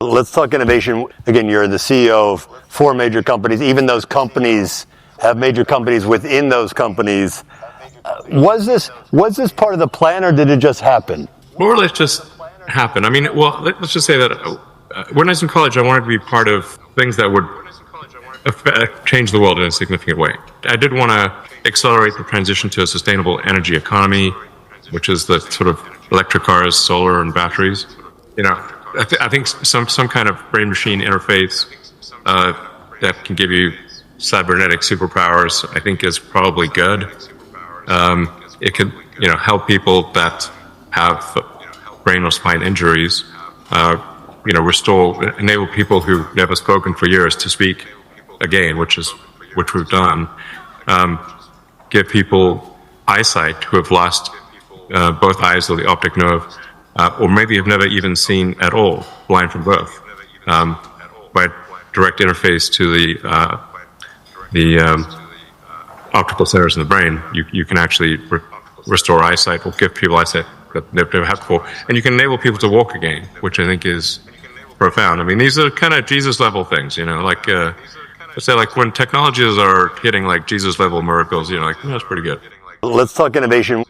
Let's talk innovation. Again, you're the CEO of 4 major companies. Even those companies have major companies within those companies. Was this part of the plan, or did it just happen? More or less just happen. I mean, well, let's just say that when I was in college, I wanted to be part of things that would change the world in a significant way. I did want to accelerate the transition to a sustainable energy economy, which is the sort of electric cars, solar, and batteries. You know, I think some kind of brain machine interface that can give you cybernetic superpowers, I think, is probably good. It could, help people that have brain or spine injuries. Enable people who've never spoken for years to speak again, which we've done. Give people eyesight who have lost both eyes or the optic nerve, or maybe have never even seen at all, blind from birth, by direct interface to the optical centers in the brain. You can actually restore eyesight, or give people eyesight that they've never had before, and you can enable people to walk again, which I think is profound. I mean, these are kind of Jesus level things, like let's say, like when technologies are hitting like Jesus level miracles, that's pretty good. Let's talk innovation.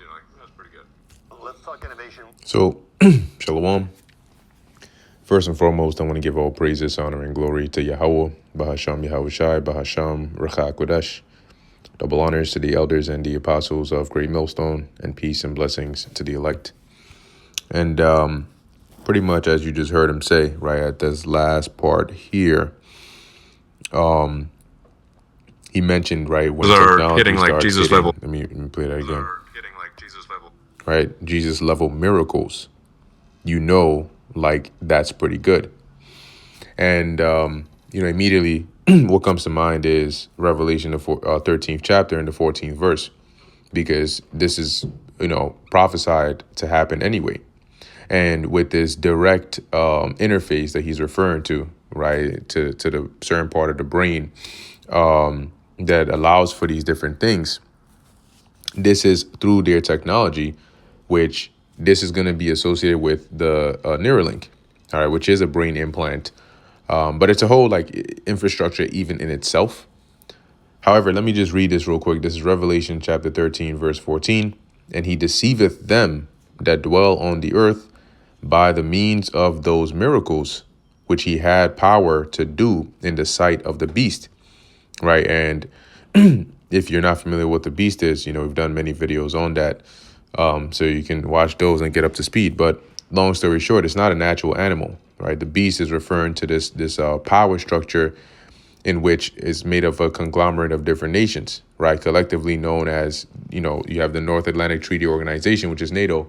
So, Shalom. First and foremost, I want to give all praises, honor, and glory to Yahweh, Bahasham Yahushai, Bahasham Ruach HaKodesh. Double honors to the elders and the apostles of Great Millstone, and peace and blessings to the elect. And pretty much as you just heard him say, right at this last part here, he mentioned, right, when technology hitting like Jesus level. Let me play that again. Right, Jesus level miracles. Like that's pretty good. And immediately what comes to mind is Revelation, the 13th chapter and the 14th verse, because this is, prophesied to happen anyway. And with this direct interface that he's referring to, right, to the certain part of the brain that allows for these different things, this is through their technology, which this is going to be associated with the Neuralink, all right, which is a brain implant. But it's a whole infrastructure even in itself. However, let me just read this real quick. This is Revelation chapter 13, verse 14. And he deceiveth them that dwell on the earth by the means of those miracles which he had power to do in the sight of the beast. Right. And if you're not familiar with what the beast is, we've done many videos on that. So you can watch those and get up to speed. But long story short, it's not a natural animal. Right. The beast is referring to this power structure in which is made of a conglomerate of different nations, right? Collectively known as, you have the North Atlantic Treaty Organization, which is NATO,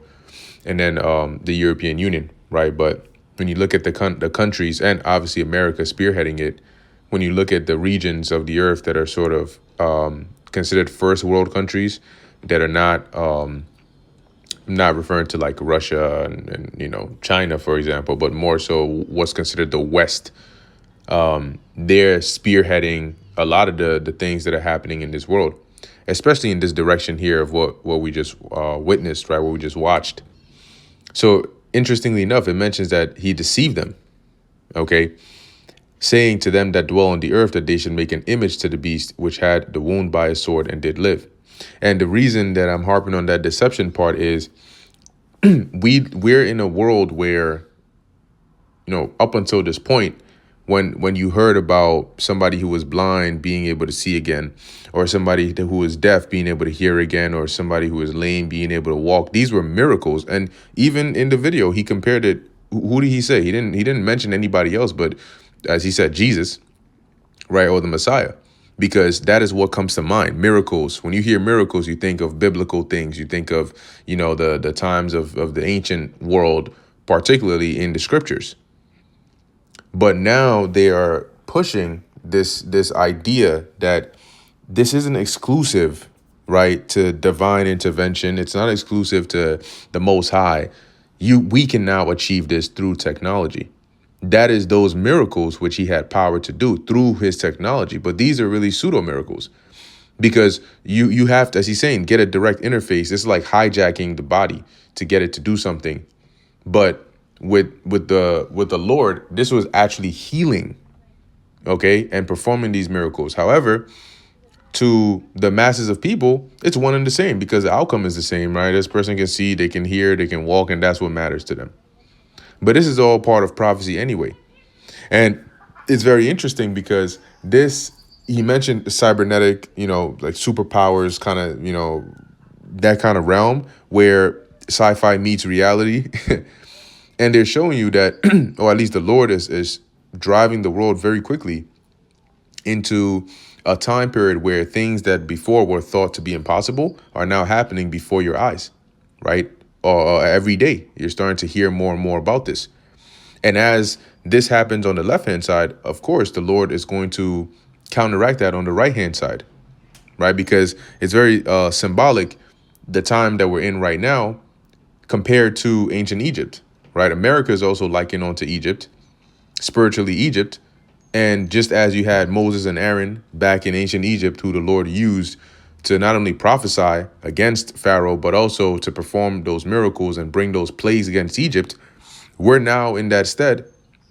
and then the European Union, right? But when you look at the countries, and obviously America spearheading it, when you look at the regions of the earth that are sort of considered first world countries that are not referring to like Russia and China, for example, but more so what's considered the West. They're spearheading a lot of the things that are happening in this world, especially in this direction here of what we just witnessed, right? What we just watched. So interestingly enough, it mentions that he deceived them, okay, saying to them that dwell on the earth that they should make an image to the beast which had the wound by a sword and did live. And the reason that I'm harping on that deception part is we're in a world where, up until this point, when you heard about somebody who was blind being able to see again, or somebody who was deaf being able to hear again, or somebody who was lame being able to walk, these were miracles. And even in the video, he compared it. Who did he say? He didn't mention anybody else, but as he said, Jesus, right, or the Messiah. Because that is what comes to mind. Miracles. When you hear miracles, you think of biblical things. You think of, the times of the ancient world, particularly in the scriptures. But now they are pushing this idea that this isn't exclusive, right, to divine intervention. It's not exclusive to the Most High. We can now achieve this through technology. That is those miracles which he had power to do through his technology. But these are really pseudo miracles, because you have to, as he's saying, get a direct interface. It's like hijacking the body to get it to do something. But with the Lord, this was actually healing, okay, and performing these miracles. However, to the masses of people, it's one and the same because the outcome is the same, right? This person can see, they can hear, they can walk, and that's what matters to them. But this is all part of prophecy anyway. And it's very interesting because he mentioned cybernetic, like superpowers, kind of, that kind of realm where sci-fi meets reality. And they're showing you that, or at least the Lord is driving the world very quickly into a time period where things that before were thought to be impossible are now happening before your eyes, right? Or every day, you're starting to hear more and more about this. And as this happens on the left-hand side, of course, the Lord is going to counteract that on the right-hand side, right? Because it's very symbolic, the time that we're in right now compared to ancient Egypt, right? America is also likened onto Egypt, spiritually Egypt. And just as you had Moses and Aaron back in ancient Egypt, who the Lord used to not only prophesy against Pharaoh, but also to perform those miracles and bring those plagues against Egypt, we're now in that stead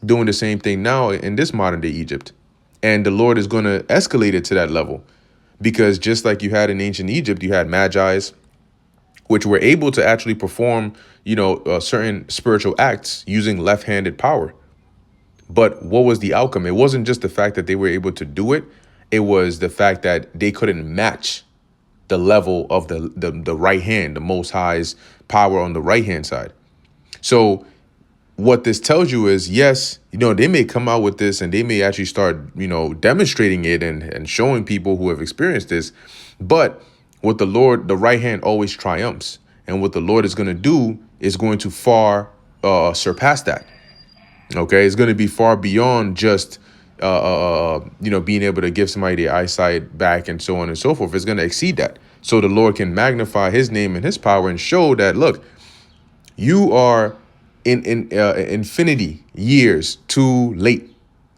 doing the same thing now in this modern day Egypt. And the Lord is going to escalate it to that level because just like you had in ancient Egypt, you had magi's, which were able to actually perform, certain spiritual acts using left-handed power. But what was the outcome? It wasn't just the fact that they were able to do it. It was the fact that they couldn't match the level of the right hand, the Most High's power on the right-hand side. So what this tells you is, yes, they may come out with this and they may actually start, demonstrating it and showing people who have experienced this. But with the Lord, the right hand always triumphs. And what the Lord is going to do is going to far surpass that. Okay, it's going to be far beyond just, being able to give somebody their eyesight back and so on and so forth. It's going to exceed that. So the Lord can magnify his name and his power and show that, look, you are in infinity years too late,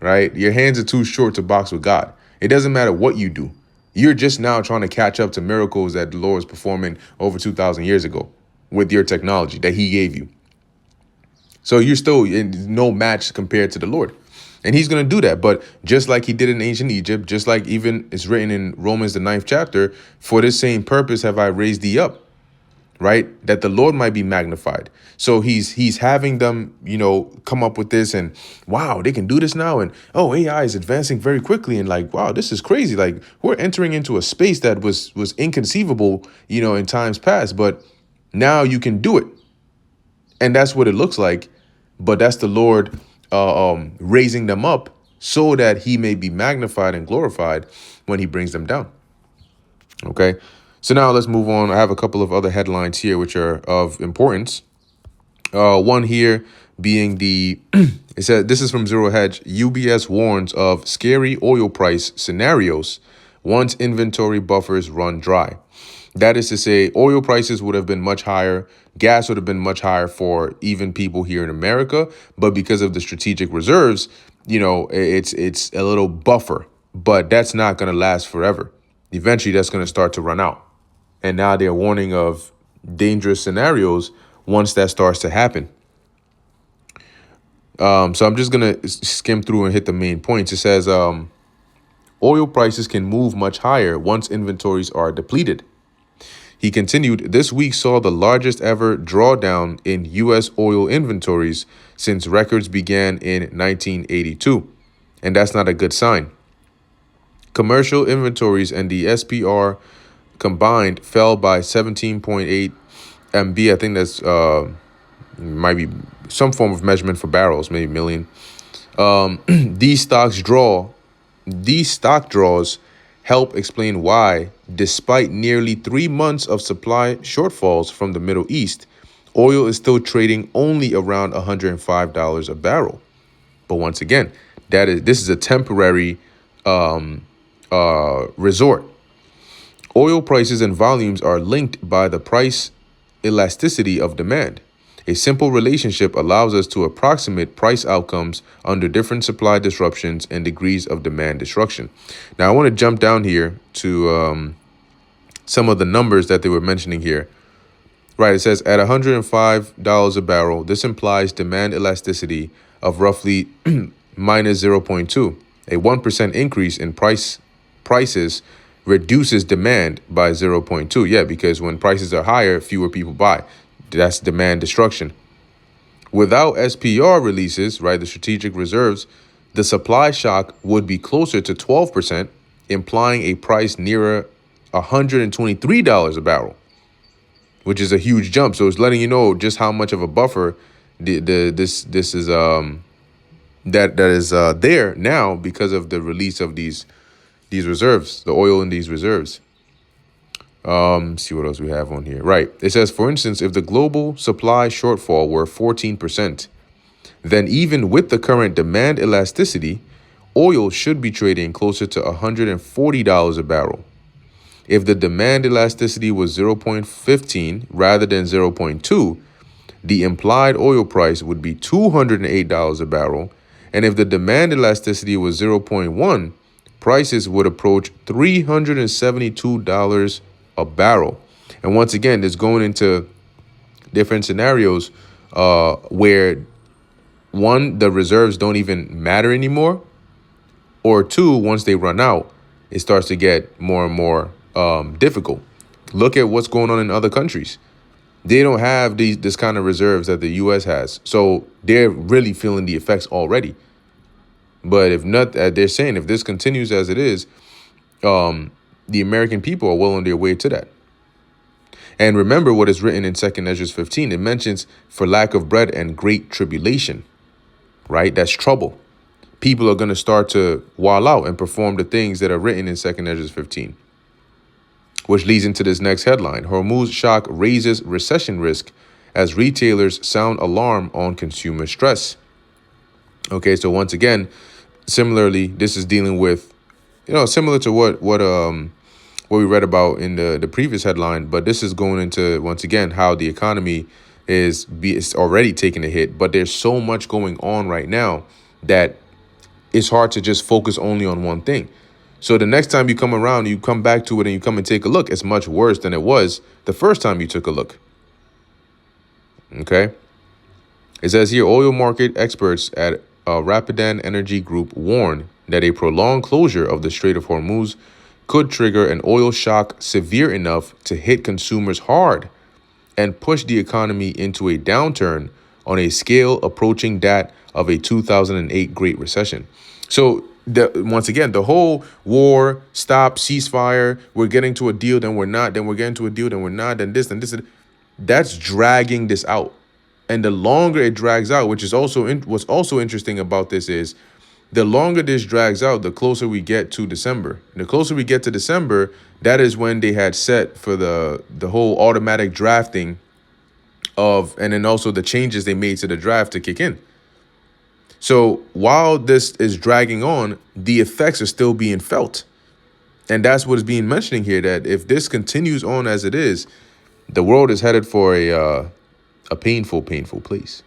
right? Your hands are too short to box with God. It doesn't matter what you do. You're just now trying to catch up to miracles that the Lord was performing over 2,000 years ago with your technology that he gave you. So you're still in no match compared to the Lord. And he's going to do that. But just like he did in ancient Egypt, just like even it's written in Romans, the 9th chapter, for this same purpose have I raised thee up, right? That the Lord might be magnified. So he's having them, come up with this and wow, they can do this now. And AI is advancing very quickly. And like, wow, this is crazy. Like we're entering into a space that was inconceivable, in times past. But now you can do it. And that's what it looks like. But that's the Lord raising them up so that he may be magnified and glorified when he brings them down. Okay, so now let's move on. I have a couple of other headlines here which are of importance. One here being it said, this is from Zero Hedge. UBS warns of scary oil price scenarios once inventory buffers run dry. That is to say, oil prices would have been much higher. Gas would have been much higher for even people here in America. But because of the strategic reserves, it's a little buffer. But that's not going to last forever. Eventually, that's going to start to run out. And now they're warning of dangerous scenarios once that starts to happen. So I'm just going to skim through and hit the main points. It says oil prices can move much higher once inventories are depleted. He continued, this week saw the largest ever drawdown in U.S. oil inventories since records began in 1982. And that's not a good sign. Commercial inventories and the SPR combined fell by 17.8 MB. I think that's might be some form of measurement for barrels, maybe million. These stock draws help explain why, despite nearly 3 months of supply shortfalls from the Middle East, oil is still trading only around $105 a barrel. But once again, this is a temporary resort. Oil prices and volumes are linked by the price elasticity of demand. A simple relationship allows us to approximate price outcomes under different supply disruptions and degrees of demand destruction. Now, I want to jump down here to some of the numbers that they were mentioning here Right. It says at $105 a barrel, this implies demand elasticity of roughly minus 0.2. A 1% increase in prices reduces demand by 0.2. Yeah, because when prices are higher, fewer people buy. That's demand destruction. Without SPR releases, right, the strategic reserves, the supply shock would be closer to 12%, implying a price nearer $123 a barrel, which is a huge jump. So it's letting you know just how much of a buffer this is that is there now because of the release of these reserves, the oil in these reserves. See what else we have on here. Right. It says, for instance, if the global supply shortfall were 14%, then even with the current demand elasticity, oil should be trading closer to $140 a barrel. If the demand elasticity was 0.15 rather than 0.2, the implied oil price would be $208 a barrel. And if the demand elasticity was 0.1, prices would approach $372 a barrel. And once again, it's going into different scenarios where, one, the reserves don't even matter anymore, or two, once they run out, it starts to get more and more difficult. Look at what's going on in other countries. They don't have this kind of reserves that the U.S. has. So they're really feeling the effects already. But if not, they're saying if this continues as it is, the American people are well on their way to that. And remember what is written in 2 Ezra 15. It mentions for lack of bread and great tribulation, right? That's trouble. People are going to start to wall out and perform the things that are written in 2 Ezra 15. Which leads into this next headline. Hormuz shock raises recession risk as retailers sound alarm on consumer stress. Okay, so once again, similarly, this is dealing with, similar to what we read about in the previous headline, but this is going into, once again, how the economy is already taking a hit. But there's so much going on right now that it's hard to just focus only on one thing. So the next time you come around, you come back to it and you come and take a look, it's much worse than it was the first time you took a look. Okay. It says here, oil market experts at Rapidan Energy Group warn that a prolonged closure of the Strait of Hormuz could trigger an oil shock severe enough to hit consumers hard and push the economy into a downturn on a scale approaching that of a 2008 Great Recession. So once again, the whole war, stop, ceasefire, we're getting to a deal, then we're not, then we're getting to a deal, then we're not, then this, that's dragging this out. And the longer it drags out, which is also what's also interesting about this is the longer this drags out, the closer we get to December. And the closer we get to December, that is when they had set for the whole automatic drafting and then also the changes they made to the draft to kick in. So while this is dragging on, the effects are still being felt. And that's what is being mentioning here, that if this continues on as it is, the world is headed for a painful, painful place.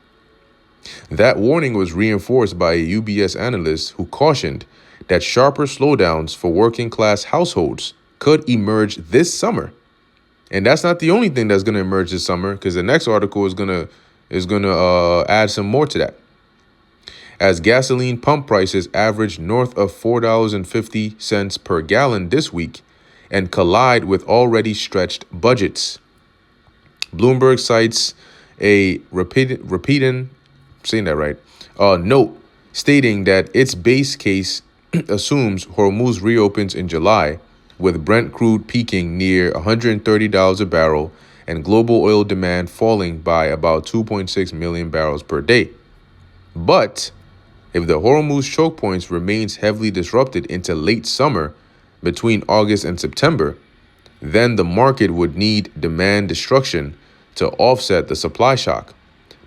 That warning was reinforced by a UBS analyst who cautioned that sharper slowdowns for working class households could emerge this summer. And that's not the only thing that's going to emerge this summer, because the next article is going to add some more to that. As gasoline pump prices average north of $4.50 per gallon this week and collide with already stretched budgets. Bloomberg cites a repeating note stating that its base case assumes Hormuz reopens in July, with Brent crude peaking near $130 a barrel and global oil demand falling by about 2.6 million barrels per day. But if the Hormuz choke points remains heavily disrupted into late summer between August and September, then the market would need demand destruction to offset the supply shock,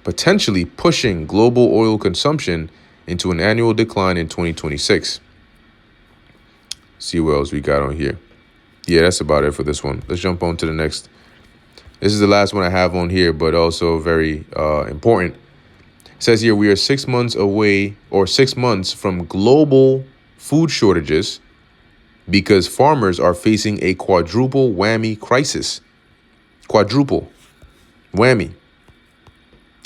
potentially pushing global oil consumption into an annual decline in 2026. See what else we got on here. Yeah, that's about it for this one. Let's jump on to the next. This is the last one I have on here, but also very important. It says here, we are 6 months away, or 6 months from global food shortages because farmers are facing a quadruple whammy crisis. Quadruple. Whammy.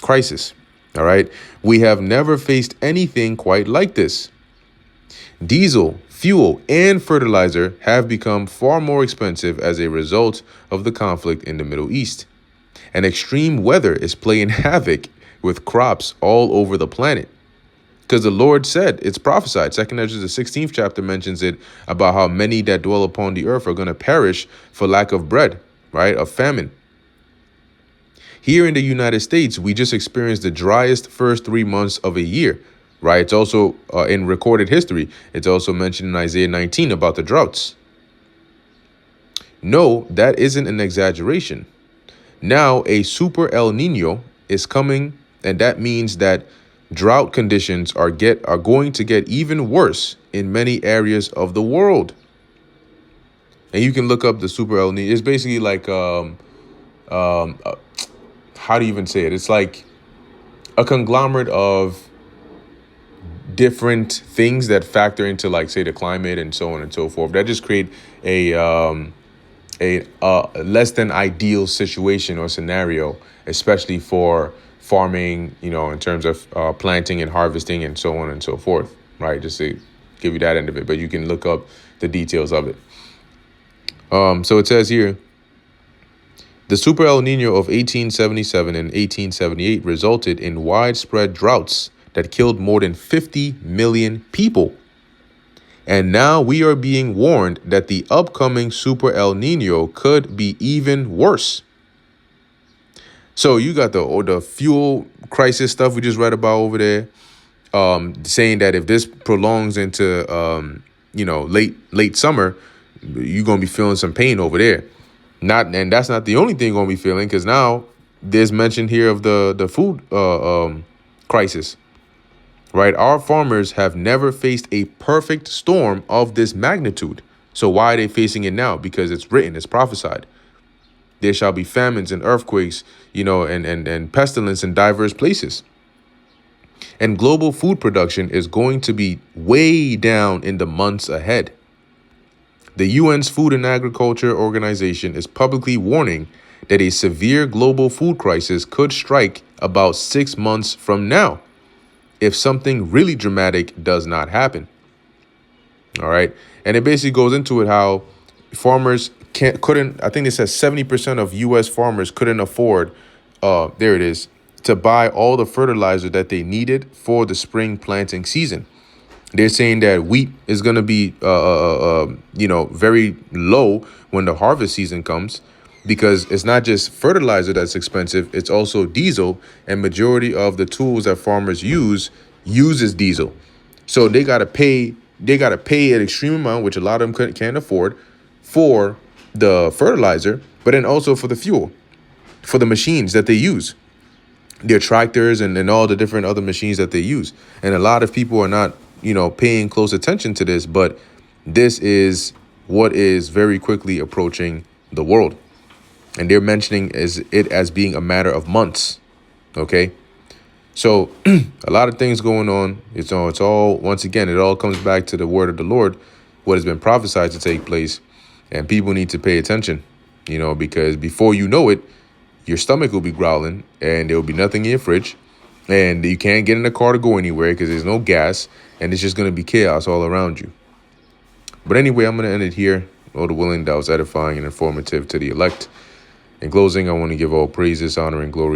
Crisis. All right. We have never faced anything quite like this. Diesel, fuel, and fertilizer have become far more expensive as a result of the conflict in the Middle East. And extreme weather is playing havoc with crops all over the planet. Because the Lord said, it's prophesied. 2 Ezra, the 16th chapter mentions it about how many that dwell upon the earth are going to perish for lack of bread, right? Of famine. Here in the United States, we just experienced the driest first 3 months of a year, right? It's also in recorded history. It's also mentioned in Isaiah 19 about the droughts. No, that isn't an exaggeration. Now, a super El Nino is coming, and that means that drought conditions are going to get even worse in many areas of the world. And you can look up the super El Nino. It's basically like how do you even say it? It's like a conglomerate of different things that factor into, like, say, the climate and so on and so forth. That just create a less than ideal situation or scenario, especially for farming, in terms of planting and harvesting and so on and so forth, right? Just to give you that end of it, but you can look up the details of it. So it says here, the Super El Nino of 1877 and 1878 resulted in widespread droughts that killed more than 50 million people. And now we are being warned that the upcoming Super El Nino could be even worse. So you got the fuel crisis stuff we just read about over there, saying that if this prolongs into, late summer, you're going to be feeling some pain over there. And that's not the only thing you're going to be feeling, because now there's mention here of the food crisis. Right? Our farmers have never faced a perfect storm of this magnitude. So why are they facing it now? Because it's written, it's prophesied. There shall be famines and earthquakes, and pestilence in diverse places. And global food production is going to be way down in the months ahead. The UN's Food and Agriculture Organization is publicly warning that a severe global food crisis could strike about 6 months from now if something really dramatic does not happen. All right. And it basically goes into it how farmers couldn't, I think it says 70% of U.S. farmers couldn't afford, to buy all the fertilizer that they needed for the spring planting season. They're saying that wheat is going to be, very low when the harvest season comes, because it's not just fertilizer that's expensive, it's also diesel, and majority of the tools that farmers uses diesel. So they got to pay an extreme amount, which a lot of them can't afford, for the fertilizer, but then also for the fuel, for the machines that they use, their tractors and all the different other machines that they use. And a lot of people are not, paying close attention to this, but this is what is very quickly approaching the world. And they're mentioning it as being a matter of months. Okay. So a lot of things going on. It's all, once again, it all comes back to the word of the Lord, what has been prophesied to take place. And people need to pay attention, because before you know it, your stomach will be growling and there will be nothing in your fridge, and you can't get in the car to go anywhere because there's no gas, and it's just going to be chaos all around you. But anyway, I'm going to end it here. Lord willing, that was edifying and informative to the elect. In closing, I want to give all praises, honor, and glory